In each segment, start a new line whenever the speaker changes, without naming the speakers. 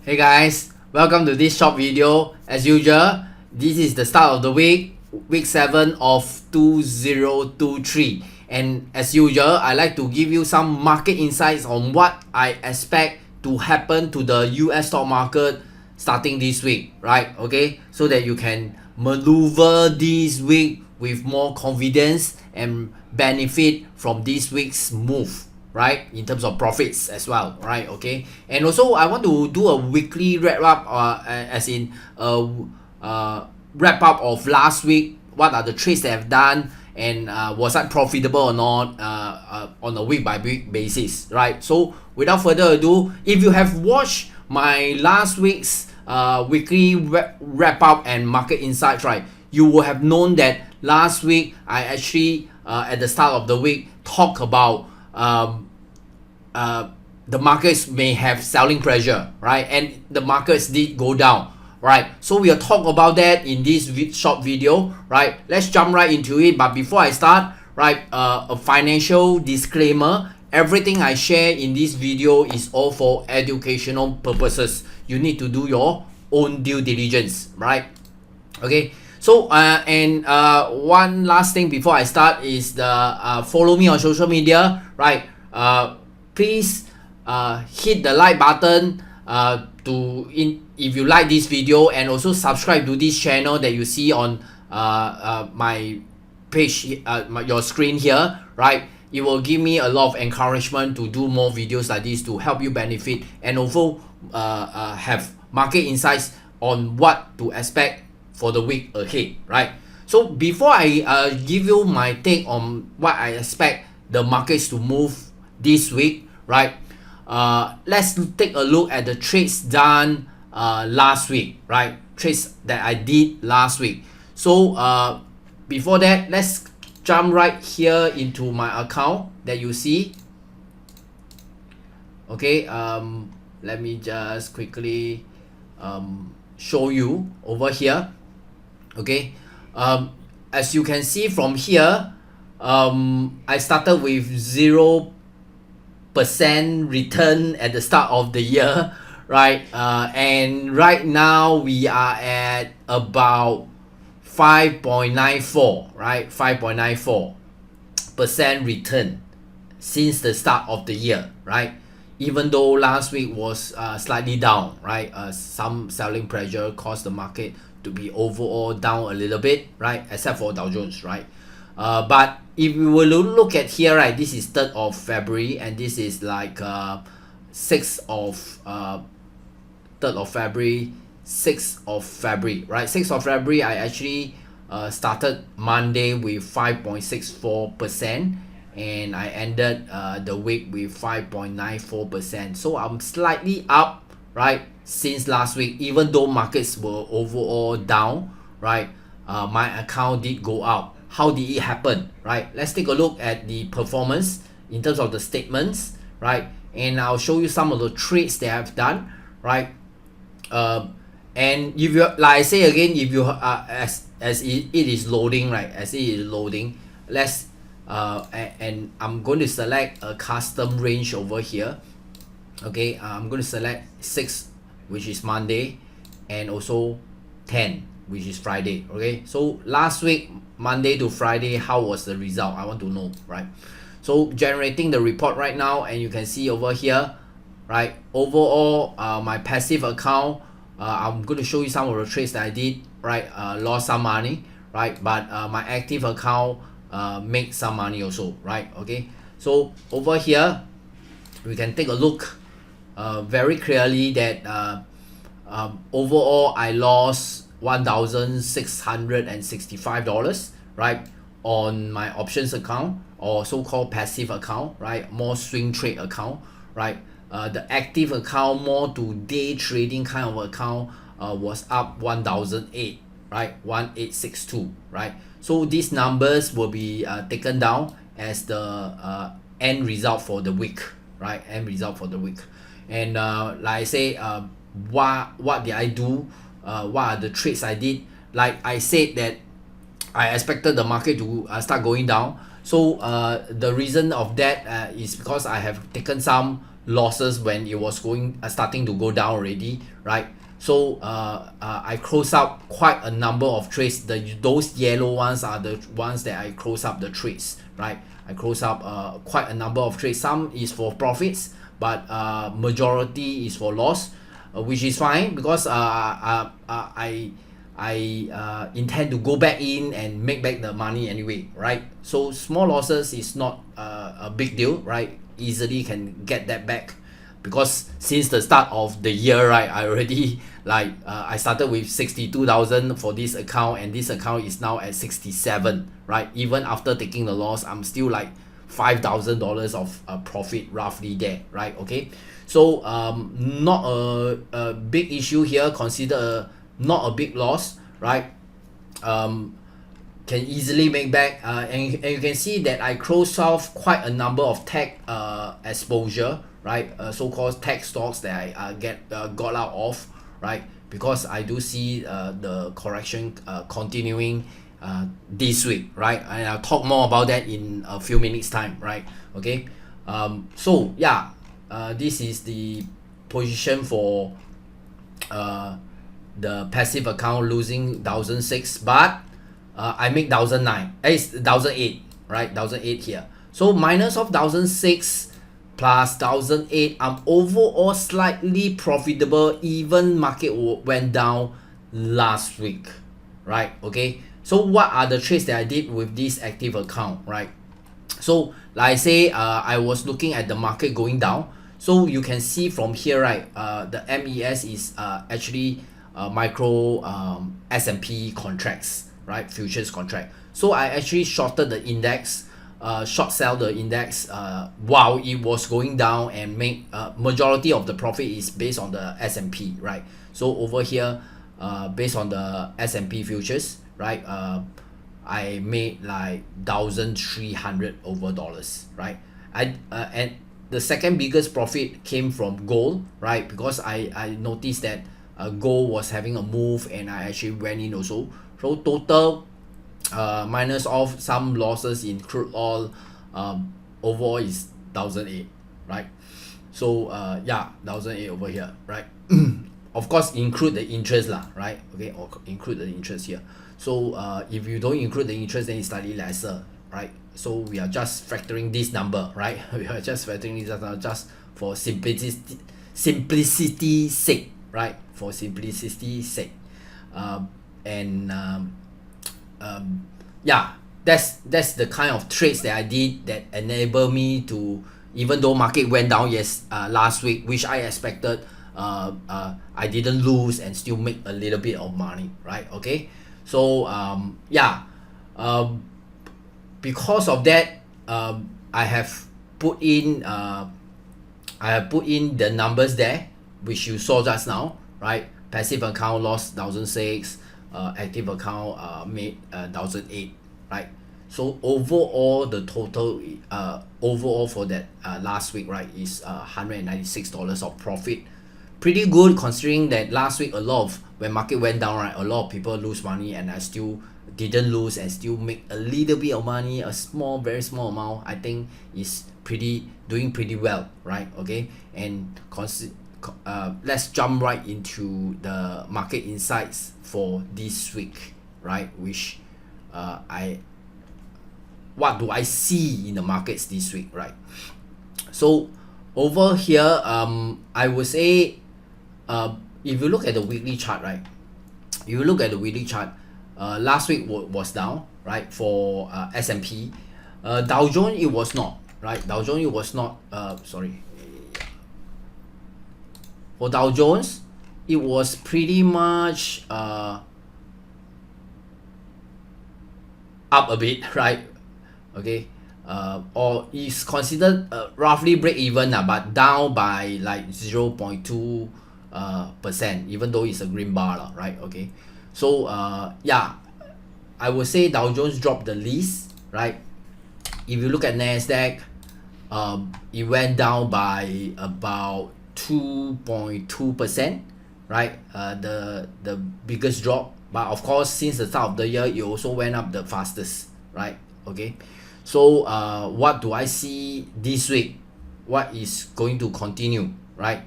Hey guys, welcome to this short video. As usual, this is the start of the week 7 of 2023. And as usual, I like to give you some market insights on what I expect to happen to the US stock market starting this week, right? Okay, so that you can maneuver this week with more confidence and benefit from this week's move, right, in terms of profits as well, right? Okay, and also I want to do a weekly wrap up, as in wrap up of last week. What are the trades that I've done, and was I profitable or not, on a week by week basis, right? So without further ado, if you have watched my last week's weekly wrap up and market insights, right, you will have known that last week I actually at the start of the week talk about the markets may have selling pressure, right? And the markets did go down, right? So we'll talk about that in this short video, right? Let's jump right into it. But before I start, right, a financial disclaimer: everything I share in this video is all for educational purposes. You need to do your own due diligence, right? Okay. So one last thing before I start is the follow me on social media, right? Please hit the like button if you like this video, and also subscribe to this channel that you see on my page, your screen here, right? It will give me a lot of encouragement to do more videos like this to help you benefit, and also have market insights on what to expect for the week ahead, right? So before I give you my take on what I expect the markets to move this week, right? Let's take a look at the trades done last week, right? Trades that I did last week. So before that, let's jump right here into my account that you see. Okay, let me just quickly show you over here. Okay, as you can see from here, I started with 0% return at the start of the year, right? And right now we are at about 5.94, right? 5.94% return since the start of the year, right? Even though last week was slightly down, right? Some selling pressure caused the market to be overall down a little bit, right? Except for Dow Jones, right? But if we were to look at here, right, this is 3rd of February, and this is like 6th of 3rd of February, 6th of February, right? 6th of February, I actually started Monday with 5.64%, and I ended the week with 5.94%. So I'm slightly up, right, since last week. Even though markets were overall down, right, my account did go up. How did it happen, right? Let's take a look at the performance in terms of the statements, right? And I'll show you some of the trades that I've done, right? And if you, like I say again, if you as it is loading, right, as it is loading, let's and I'm going to select a custom range over here. Okay, I'm going to select 6, which is Monday, and also 10, which is Friday. Okay, so last week, Monday to Friday, how was the result? I want to know, right? So generating the report right now, and you can see over here, right, overall my passive account, I'm going to show you some of the trades that I did, right? Lost some money, right? But my active account make some money also, right? Okay, so over here we can take a look very clearly that overall I lost $1,665, right, on my options account, or so-called passive account, right? More swing trade account, right? The active account, more to day trading kind of account, was up 1,008, right? 1,862, right? So these numbers will be taken down as the end result for the week, right? End result for the week. And like I say, what did I do? What are the trades I did? Like I said that I expected the market to start going down. So the reason of that is because I have taken some losses when it was going starting to go down already, right? So I close up quite a number of trades. Those yellow ones are the ones that I close up the trades, right? I close up quite a number of trades. Some is for profits, but majority is for loss, which is fine because I intend to go back in and make back the money anyway, right? So small losses is not a big deal, right? Easily can get that back because since the start of the year, right, I already I started with 62,000 for this account, and this account is now at 67, right? Even after taking the loss, I'm still like $5,000 of profit roughly there, right? Okay, so not a big issue here. Consider not a big loss, right? Can easily make back, and you can see that I closed off quite a number of tech exposure, right? So-called tech stocks that I got out of, right? Because I do see the correction continuing this week, right? And I'll talk more about that in a few minutes time, right? Okay, so yeah, this is the position for the passive account, losing 1,006, but I make 1,009. It's 1,008, right? 1,008 here. So minus of 1,006 plus 1,008, I'm overall slightly profitable. Even market went down last week, right? Okay. So what are the trades that I did with this active account, right? So like I say, I was looking at the market going down. So you can see from here, right? The MES is actually micro S&P contracts, right? Futures contract. So I actually shorted the index, short sell the index while it was going down, and make majority of the profit is based on the S&P, right? So over here, based on the S&P futures, right? I made like 1,300 over dollars, right? And the second biggest profit came from gold, right? Because I noticed that gold was having a move, and I actually went in also. So total minus off some losses in crude oil, overall is 1,008, right? So yeah, 1,008 over here, right? Of course include the interest lah, right? Okay, or include the interest here. So if you don't include the interest, then it's slightly lesser, right? So we are just factoring this number, right? We are just factoring this number just for simplicity sake, right? For simplicity sake. Yeah, that's the kind of trades that I did that enable me to, even though market went down last week, which I expected, I didn't lose and still make a little bit of money, right? Okay, so yeah, because of that, I have put in the numbers there, which you saw just now, right? Passive account lost 1,006, active account made 1,008, right? So overall, the total overall for that last week, right, is $196 of profit. Pretty good considering that last week when market went down, right, a lot of people lose money, and I still didn't lose and still make a little bit of money, a small, very small amount. I think is doing pretty well, right? Okay, and let's jump right into the market insights for this week, right? Which what do I see in the markets this week, right? So over here, I would say, if you look at the weekly chart, right? You look at the weekly chart, last week was down, right? For S&P, Dow Jones it was not, right? Dow Jones it was not. Sorry. For Dow Jones, it was pretty much up a bit, right? Okay, or is considered roughly break even, but down by like 0.2%, even though it's a green bar, right? Okay, so yeah, I would say Dow Jones dropped the least, right? If you look at Nasdaq, it went down by about 2.2%, right? The biggest drop, but of course since the start of the year, it also went up the fastest, right? Okay, so what do I see this week? what is going to continue, right?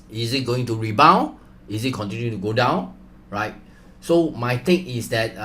Is it going to rebound? Is it continue to go down, right? So my take is that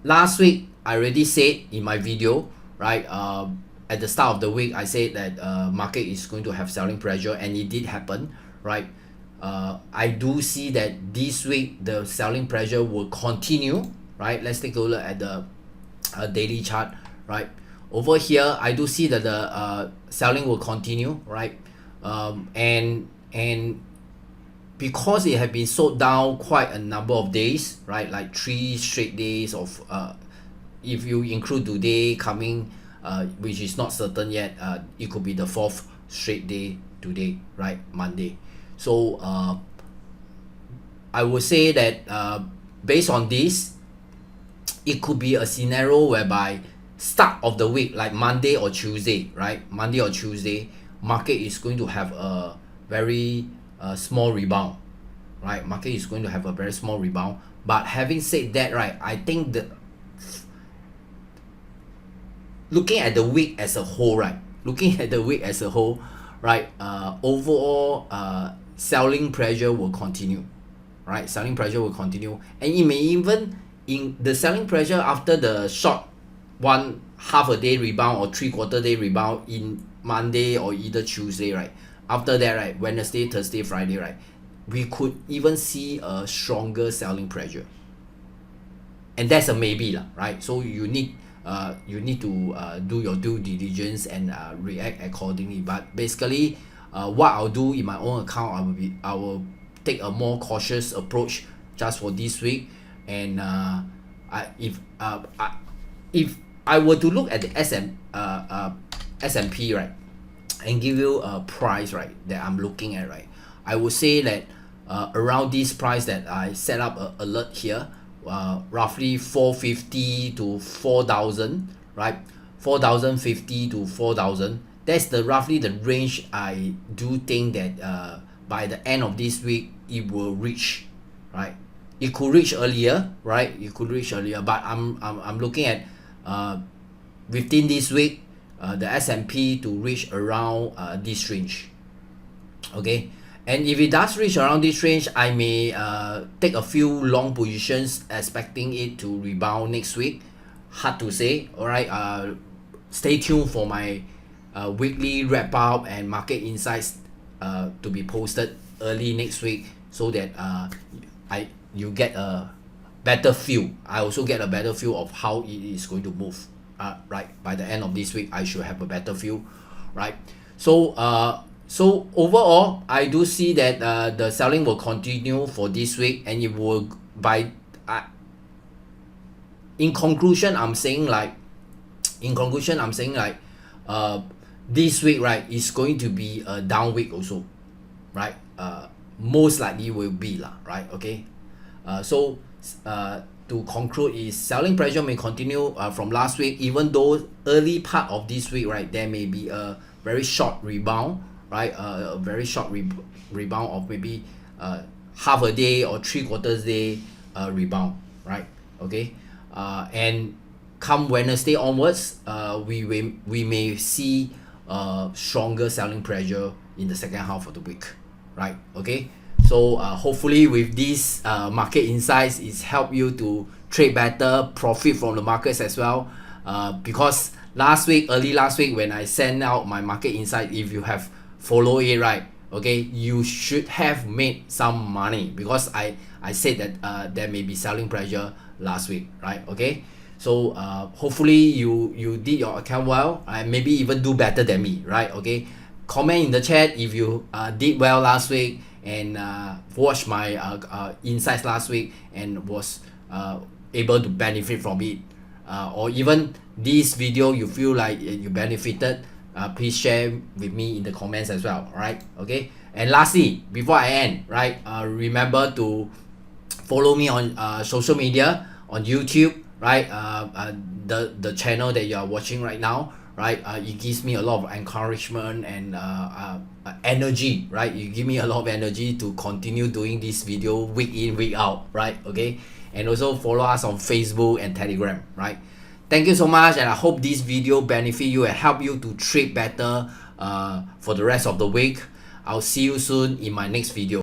last week I already said in my video, right? At the start of the week, I said that market is going to have selling pressure, and it did happen, right? I do see that this week the selling pressure will continue, right? Let's take a look at the daily chart, right? Over here, I do see that the selling will continue, right? And because it had been sold down quite a number of days, right? Like 3 straight days of if you include today coming, which is not certain yet, it could be the 4th straight day today, right? Monday. So I would say that based on this, it could be a scenario whereby start of the week, like Monday or Tuesday, right? Monday or Tuesday, market is going to have a very small rebound, right? Market is going to have a very small rebound. But having said that, right, I think that looking at the week as a whole, right? Looking at the week as a whole, right? Overall, selling pressure will continue, right? Selling pressure will continue, and it may even in the selling pressure after the short one half a day rebound or 3/4 day rebound in Monday or either Tuesday, right? After that, right, Wednesday, Thursday, Friday, right, we could even see a stronger selling pressure, and that's a maybe lah, right? So you need to do your due diligence and react accordingly. But basically, what I'll do in my own account, I will take a more cautious approach just for this week. And if I were to look at the S&P, right, and give you a price, right, that I'm looking at, right, I would say that around this price that I set up a alert here, roughly 450 to 4,000, right? 4,050 to 4,000. That's the roughly the range I do think that by the end of this week it will reach, right? It could reach earlier, right? It could reach earlier, but I'm looking at within this week the S&P to reach around this range, okay? And if it does reach around this range, I may take a few long positions expecting it to rebound next week. Hard to say. All right, stay tuned for my weekly wrap up and market insights to be posted early next week, so that you get a better feel. I also get a better feel of how it is going to move. Right, by the end of this week, I should have a better feel, right? So overall, I do see that the selling will continue for this week, and it will in conclusion, I'm saying like this week, right, is going to be a down week also, right? Most likely will be lah, right? Okay. To conclude is selling pressure may continue from last week, even though early part of this week, right, there may be a very short rebound, right? A very short rebound of maybe half a day or 3/4 day rebound, right? Okay. And come Wednesday onwards, we may see stronger selling pressure in the second half of the week, right? Okay. So hopefully with this market insights, it's helped you to trade better, profit from the markets as well. Because early last week when I sent out my market insight, if you have followed it, right, okay, you should have made some money, because I said that there may be selling pressure last week, right? Okay. So hopefully you did your account well, and maybe even do better than me, right? Okay. Comment in the chat if you did well last week and watched my insights last week and was able to benefit from it, or even this video you feel like you benefited. Please share with me in the comments as well. All right, okay. And lastly, before I end, right, remember to follow me on social media, on YouTube, right? The channel that you are watching right now, right? It gives me a lot of encouragement and energy, right? You give me a lot of energy to continue doing this video week in, week out, right? Okay. And also follow us on Facebook and Telegram, right? Thank you so much, and I hope this video benefit you and help you to trade better for the rest of the week. I'll see you soon in my next video.